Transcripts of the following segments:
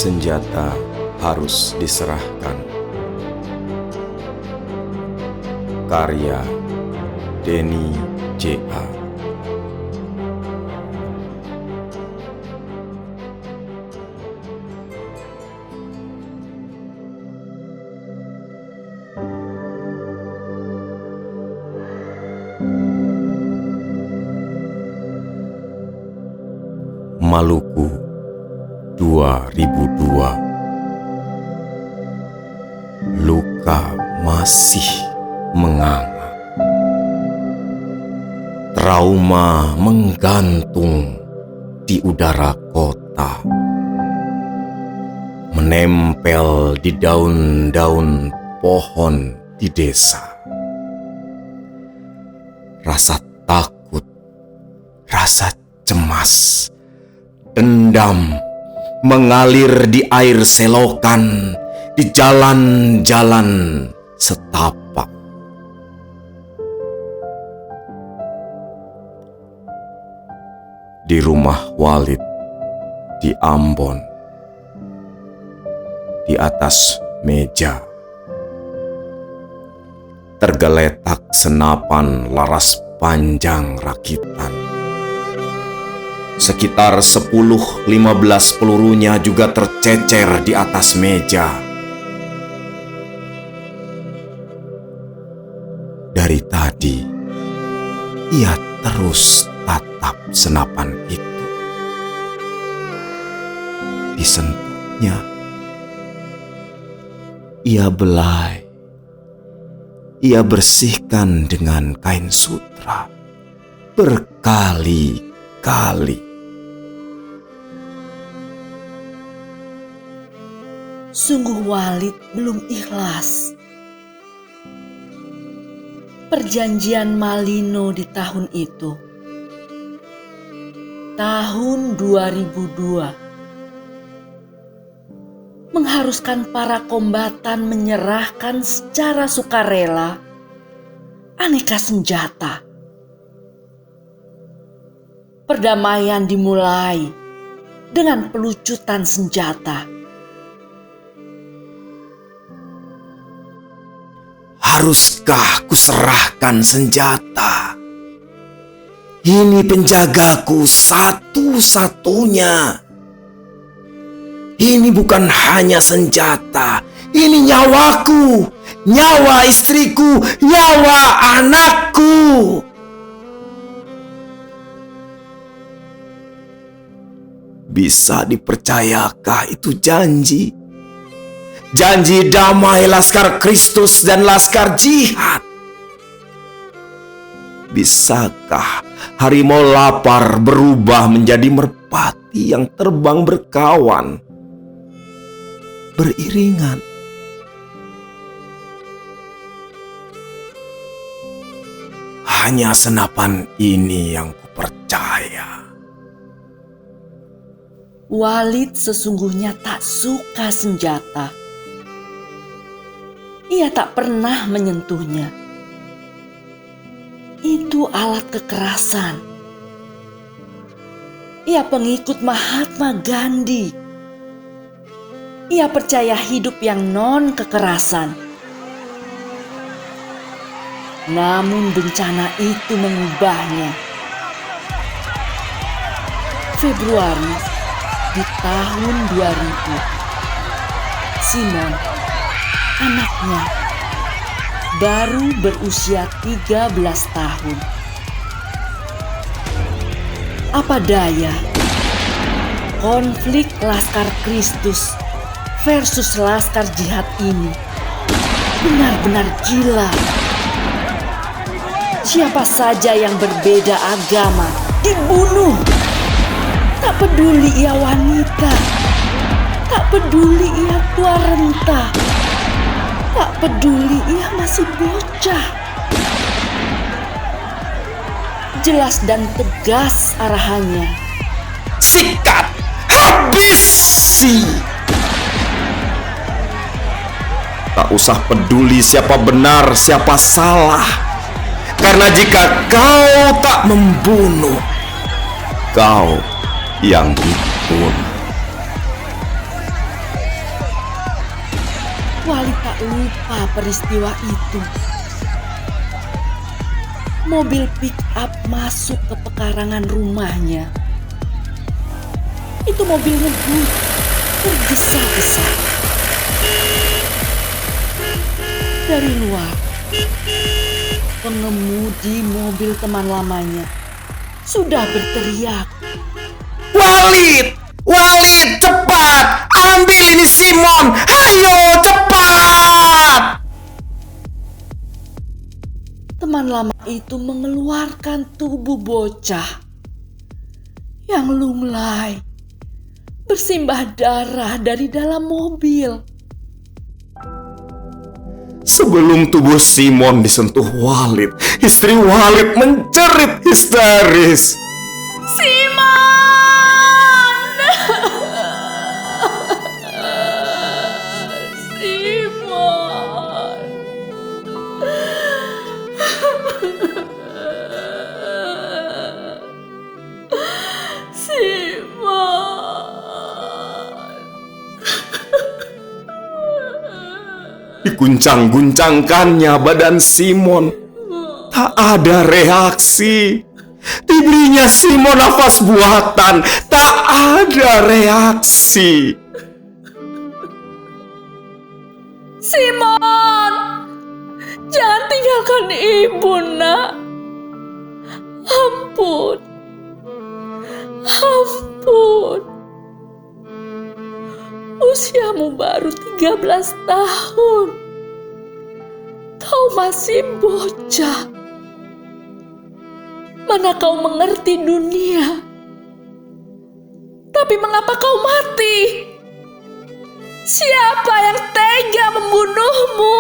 senjata harus diserahkan. Karya Denny J.A. Maluku 2002. Luka masih menganga. Trauma menggantung di udara kota, menempel di daun-daun pohon di desa. Rasa takut, rasa cemas, dendam mengalir di air selokan, di jalan-jalan setapak. Di rumah Walid di Ambon, di atas meja tergeletak senapan laras panjang rakitan. Sekitar 10-15 pelurunya juga tercecer di atas meja. Dari tadi, ia terus tatap senapan itu. Disentuhnya, ia belai. Ia bersihkan dengan kain sutra berkali-kali. Sungguh Walid belum ikhlas. Perjanjian Malino di tahun itu, tahun 2002, mengharuskan para kombatan menyerahkan secara sukarela aneka senjata. Perdamaian dimulai dengan pelucutan senjata. Haruskah kuserahkan senjata? Ini penjagaku satu-satunya. Ini bukan hanya senjata, ini nyawaku, nyawa istriku, nyawa anakku. Bisa dipercayakah itu janji? Janji damai Laskar Kristus dan Laskar Jihad. Bisakah harimau lapar berubah menjadi merpati yang terbang berkawan, beriringan? Hanya senapan ini yang kupercaya. Walid sesungguhnya tak suka senjata. Ia tak pernah menyentuhnya. Itu alat kekerasan. Ia pengikut Mahatma Gandhi. Ia percaya hidup yang non-kekerasan. Namun bencana itu mengubahnya. Februari di tahun 2000, Simon, anaknya, baru berusia 13 tahun. Apa daya, konflik Laskar Kristus versus Laskar Jihad ini benar-benar gila. Siapa saja yang berbeda agama dibunuh. Tak peduli ia wanita, tak peduli ia tua renta, tak peduli ia masih bocah. Jelas dan tegas arahannya. Sikat, habisi. Tak usah peduli siapa benar, siapa salah. Karena jika kau tak membunuh, kau yang dibunuh. Walid tak lupa peristiwa itu. Mobil pick-up masuk ke pekarangan rumahnya. Itu mobil ngebut, tergesa-gesa. Dari luar, pengemudi mobil teman lamanya sudah berteriak, Walid! Walid, cepat! Ambil ini Simon! Ayo, cepat! teman lama itu mengeluarkan tubuh bocah yang lunglai, bersimbah darah dari dalam mobil. Sebelum tubuh Simon disentuh Walid, istri Walid menjerit histeris. Simon! Simon! Diguncang-guncangkannya badan Simon. Tak ada reaksi. Diberinya Simon nafas buatan. Tak ada reaksi. Simon! Jangan tinggalkan ibu, nak. Ampun. Ampun. Usiamu baru 13 tahun. Kau masih bocah. Mana kau mengerti dunia? Tapi mengapa kau mati? Siapa yang tega membunuhmu?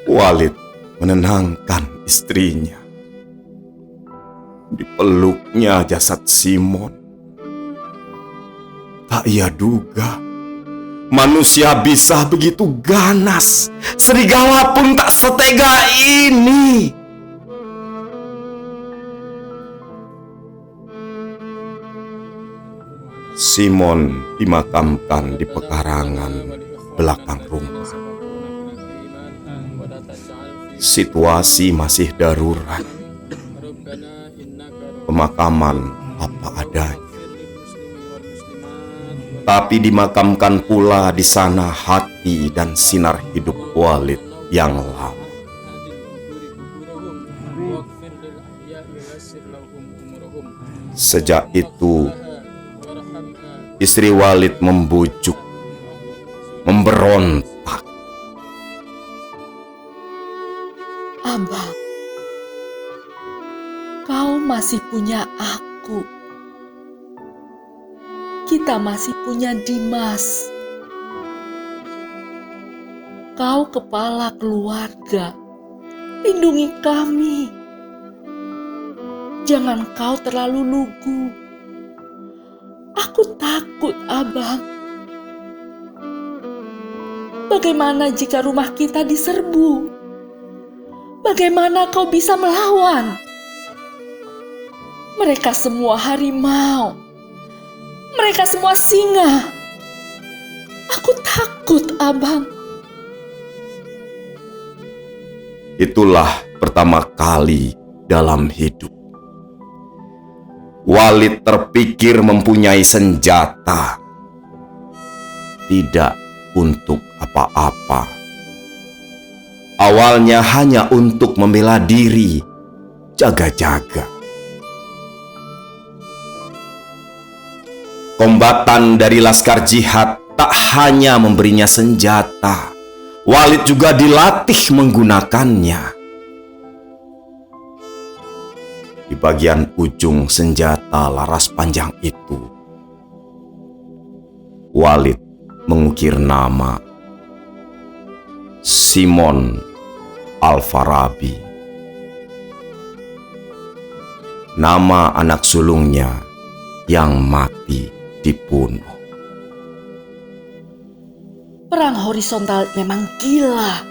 Walid menenangkan istrinya. Dipeluknya jasad Simon. Tak ia duga manusia bisa begitu ganas. Serigala pun tak setega ini. Simon dimakamkan di pekarangan belakang rumah. Situasi masih darurat. Pemakaman apa adanya. Tapi dimakamkan pula di sana hati dan sinar hidup Walid yang lama. Sejak itu, istri Walid membujuk, memberontak. Abang, kau masih punya aku. Kita masih punya Dimas. Kau kepala keluarga. Lindungi kami. Jangan kau terlalu lugu. Aku takut, Abang. Bagaimana jika rumah kita diserbu? Bagaimana kau bisa melawan? Mereka semua harimau. Mereka semua singa. Aku takut, Abang. Itulah pertama kali dalam hidup Walid terpikir mempunyai senjata. Tidak untuk apa-apa. Awalnya hanya untuk membela diri, jaga-jaga. Kombatan dari Laskar Jihad tak hanya memberinya senjata, Walid juga dilatih menggunakannya. Di bagian ujung senjata laras panjang itu, Walid mengukir nama Simon Al-Farabi. Nama anak sulungnya yang mati dibunuh. Perang horizontal memang gila.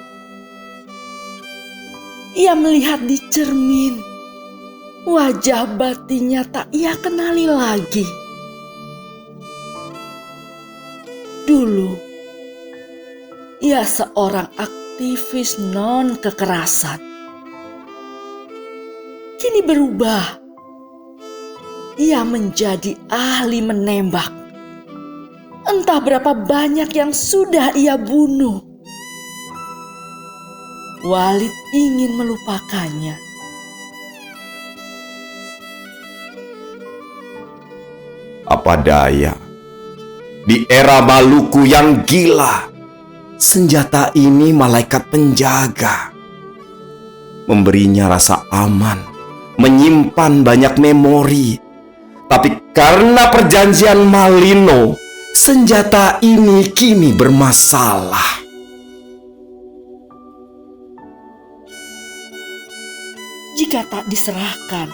Ia melihat di cermin. Wajah batinnya tak ia kenali lagi. Dulu, ia seorang aktivis non-kekerasan. Kini berubah. Ia menjadi ahli menembak. Entah berapa banyak yang sudah ia bunuh. Walid ingin melupakannya. Apa daya, di era Maluku yang gila, senjata ini malaikat penjaga. Memberinya rasa aman, menyimpan banyak memori. Tapi karena perjanjian Malino, senjata ini kini bermasalah. Jika tak diserahkan,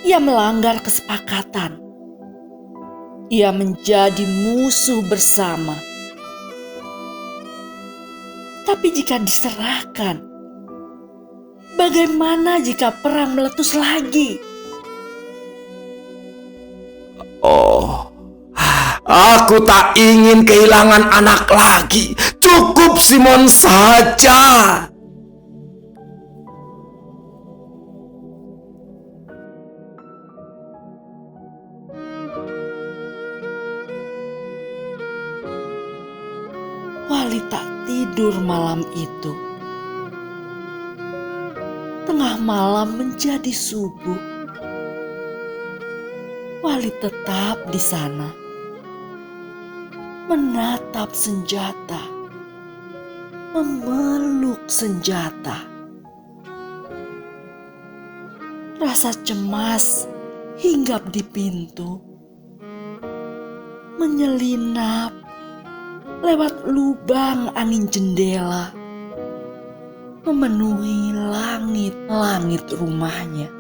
ia melanggar kesepakatan. Ia menjadi musuh bersama. Tapi jika diserahkan, bagaimana jika perang meletus lagi? Oh, aku tak ingin kehilangan anak lagi. Cukup Simon saja. Walid tak tidur malam itu. Tengah malam menjadi subuh. Walid tetap di sana, menatap senjata, memeluk senjata. Rasa cemas hinggap di pintu, menyelinap lewat lubang angin jendela, memenuhi langit-langit rumahnya.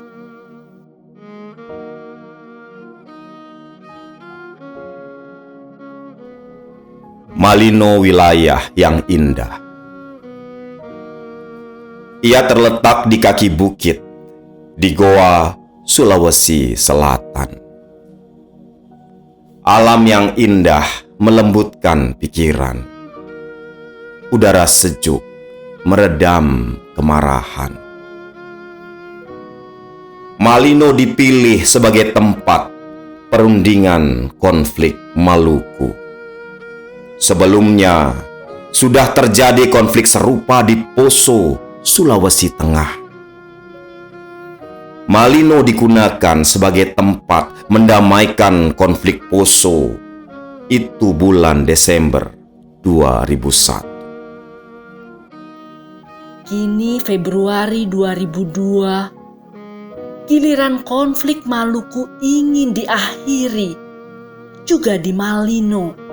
Malino wilayah yang indah. Ia terletak di kaki bukit, di Goa, Sulawesi Selatan. Alam yang indah melembutkan pikiran. Udara sejuk meredam kemarahan. Malino dipilih sebagai tempat perundingan konflik Maluku. Sebelumnya, sudah terjadi konflik serupa di Poso, Sulawesi Tengah. Malino digunakan sebagai tempat mendamaikan konflik Poso. Itu bulan Desember 2001. Kini Februari 2002, giliran konflik Maluku ingin diakhiri, juga di Malino.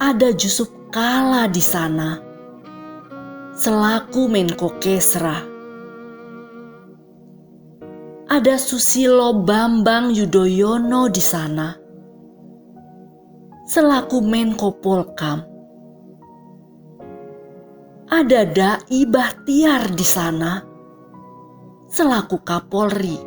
Ada Jusuf Kalla di sana, selaku Menko Kesra. Ada Susilo Bambang Yudhoyono di sana, selaku Menko Polkam. Ada Dai Bahtiar di sana, selaku Kapolri.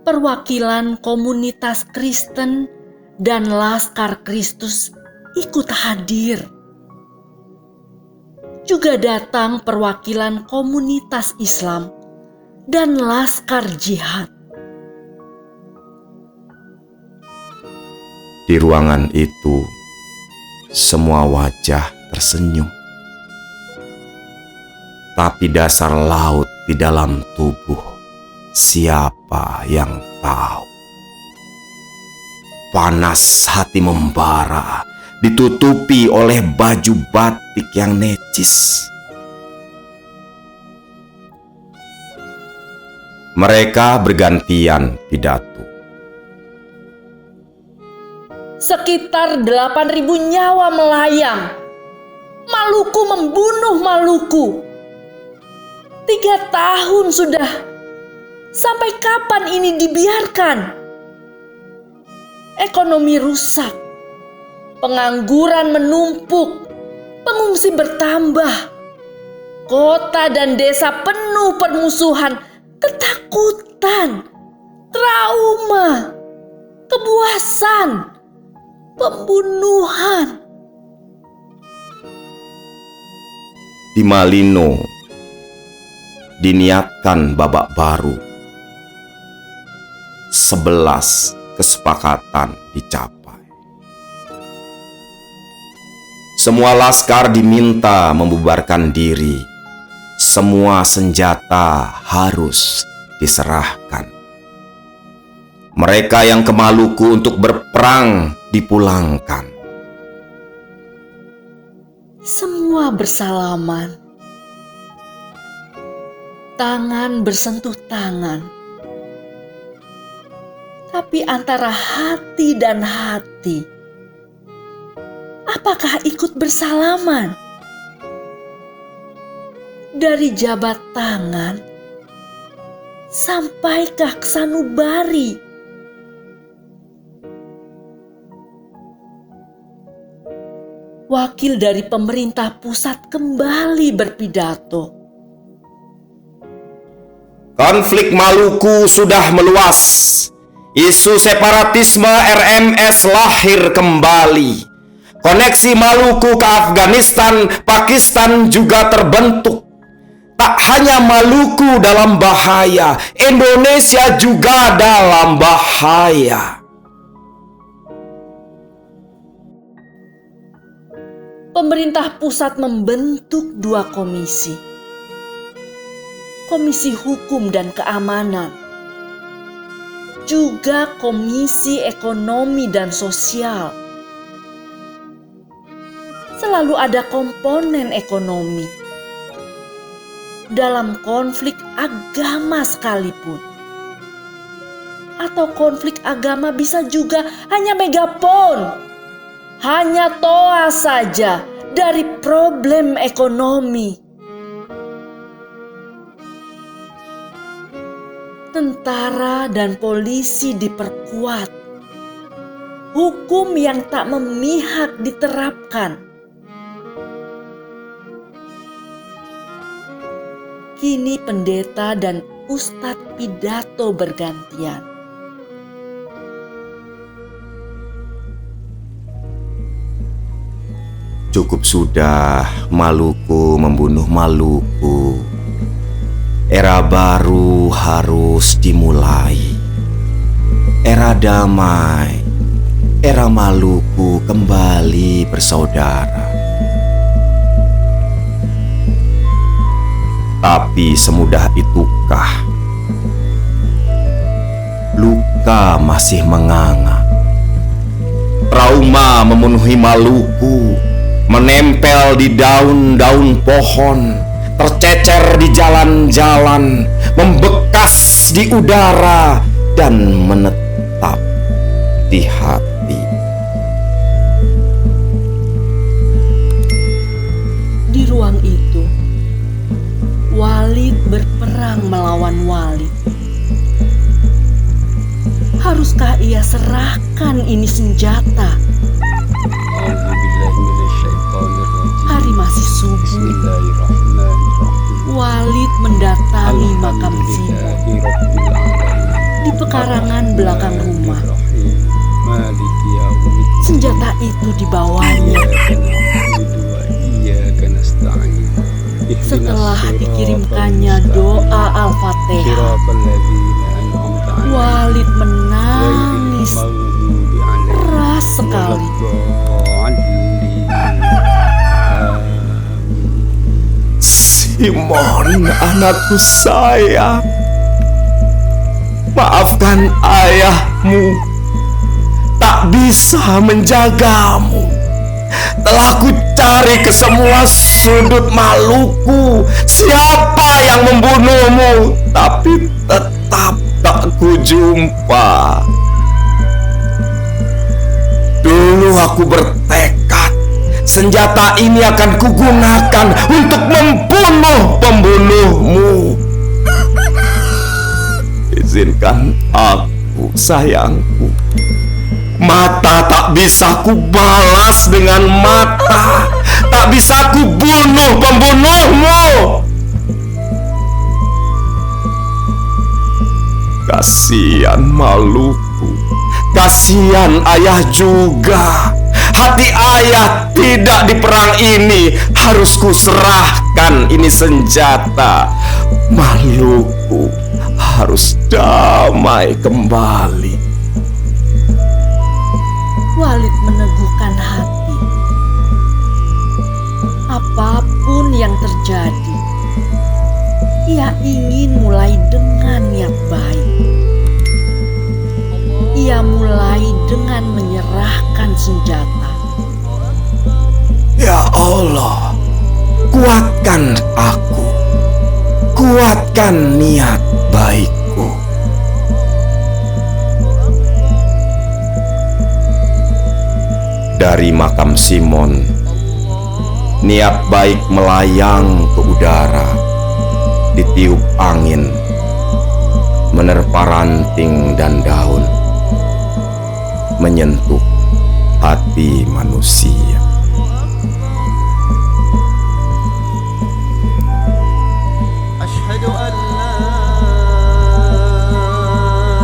Perwakilan komunitas Kristen dan Laskar Kristus ikut hadir. Juga datang perwakilan komunitas Islam dan Laskar Jihad. Di ruangan itu, semua wajah tersenyum. Tapi dasar laut di dalam tubuh, siapa yang tahu? Panas hati membara, ditutupi oleh baju batik yang necis. Mereka bergantian pidato. Sekitar 8.000 nyawa melayang. Maluku membunuh Maluku. 3 tahun sudah. Sampai kapan ini dibiarkan? Ekonomi rusak. Pengangguran menumpuk. Pengungsi bertambah. Kota dan desa penuh permusuhan, ketakutan. ketakutan, trauma, kebuasan, pembunuhan. Di Malino diniatkan babak baru. 11 kesepakatan dicapai. Semua laskar diminta membubarkan diri. Semua senjata harus diserahkan. Mereka yang ke Maluku untuk berperang dipulangkan. Semua bersalaman. Tangan bersentuh tangan. Tapi antara hati dan hati, apakah ikut bersalaman? Dari jabat tangan sampaikah ke sanubari? Wakil dari pemerintah pusat kembali berpidato. Konflik Maluku sudah meluas. Isu separatisme RMS lahir kembali. Koneksi Maluku ke Afghanistan, Pakistan juga terbentuk. Tak hanya Maluku dalam bahaya, Indonesia juga dalam bahaya. Pemerintah pusat membentuk 2 komisi. Komisi Hukum dan Keamanan, juga Komisi Ekonomi dan Sosial. Selalu ada komponen ekonomi dalam konflik agama sekalipun. Atau konflik agama bisa juga hanya megapon, hanya toa saja dari problem ekonomi. Tentara dan polisi diperkuat. Hukum yang tak memihak diterapkan. Kini pendeta dan ustadz pidato bergantian. Cukup sudah Maluku membunuh Maluku. Era baru harus dimulai. Era damai. Era Maluku kembali bersaudara. Tapi semudah itukah? Luka masih menganga. Trauma memenuhi Maluku, menempel di daun-daun pohon, tercecer di jalan-jalan, membekas di udara, dan menetap di hati. Di ruang itu, Walid berperang melawan Walid. Haruskah ia serahkan ini senjata? Hari masih subuh. Walid mendatangi makam Zimon di pekarangan belakang rumah. Senjata itu dibawanya. Setelah dikirimkannya doa Al-Fatihah, Walid menangis keras sekali. Simon, anakku sayang, maafkan ayahmu, tak bisa menjagamu. Telah ku cari ke semua sudut Maluku, siapa yang membunuhmu, tapi tetap tak ku jumpa. Dulu aku bertekad, senjata ini akan kugunakan untuk membunuh pembunuhmu. Izinkan aku, sayangku. Mata tak bisa ku balas dengan mata, tak bisa ku bunuh pembunuhmu. Kasihan Maluku, kasihan ayah juga. Hati ayah tidak di perang ini. Harus kuserahkan ini senjata. Maluku harus damai kembali. Walid meneguhkan hati. Apapun yang terjadi, ia ingin mulai dengan niat baik. Ia mulai dengan menyerahkan senjata. Ya Allah, kuatkan aku, kuatkan niat baikku. Dari makam Simon, niat baik melayang ke udara, ditiup angin, menerpa ranting dan daun, menyentuh hati manusia. Asyhadu an la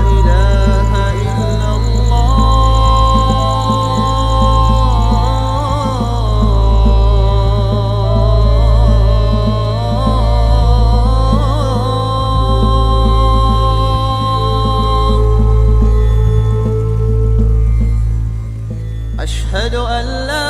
ilaha illallah. Asyhadu an la